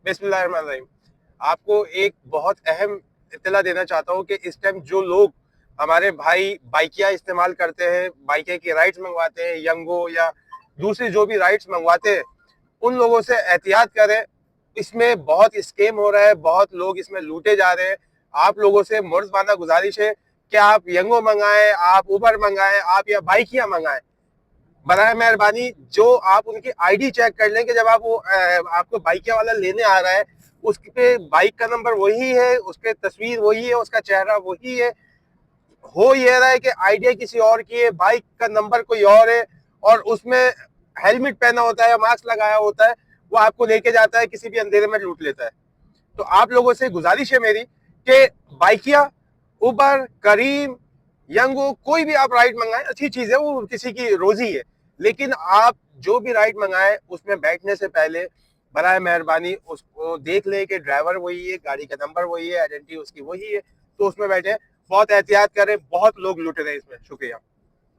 बिस्मिल्लाहिर्रहमानिर्रहीम। आपको एक बहुत अहम इत्तला देना चाहता हूँ कि इस टाइम जो लोग हमारे भाई बाइकिया इस्तेमाल करते हैं, बाइकें की राइड्स मंगवाते हैं, यंगो या दूसरी जो भी राइड्स मंगवाते हैं, उन लोगों से एहतियात करें। इसमें बहुत स्कैम हो रहा है, बहुत लोग इसमें लूटे जा रहे हैं। आप लोगों से मुर्ज़बाना गुजारिश है कि आप यंगो मंगाएं, आप उबर मंगाएं, आप या बाइकिया मंगाएं। बराए मेहरबानी जो आप उनकी आईडी चेक कर लें कि जब आप वो आपको बाइकिया वाला लेने आ रहा है, उस पे बाइक का नंबर वही है, उस पे तस्वीर वही है, उसका चेहरा वही है। हो ये रहा है कि आइडिया किसी और की है, बाइक का नंबर कोई और है, और उसमें हेलमेट पहना होता है, मास्क लगाया होता है, वो आपको लेके जाता है, किसी भी अंधेरे में लूट लेता है। तो आप लोगों से गुजारिश है मेरी कि बाइकिया, उबर, करीम, यंगो कोई भी आप राइड मंगाएं, अच्छी चीज है, वो किसी की रोजी है, लेकिन आप जो भी राइड मंगाएं उसमें बैठने से पहले बराए मेहरबानी उसको देख ले कि ड्राइवर वही है, गाड़ी का नंबर वही है, आइडेंटिटी उसकी वही है, तो उसमें बैठे। बहुत एहतियात करें, बहुत लोग लुट रहे हैं इसमें। शुक्रिया।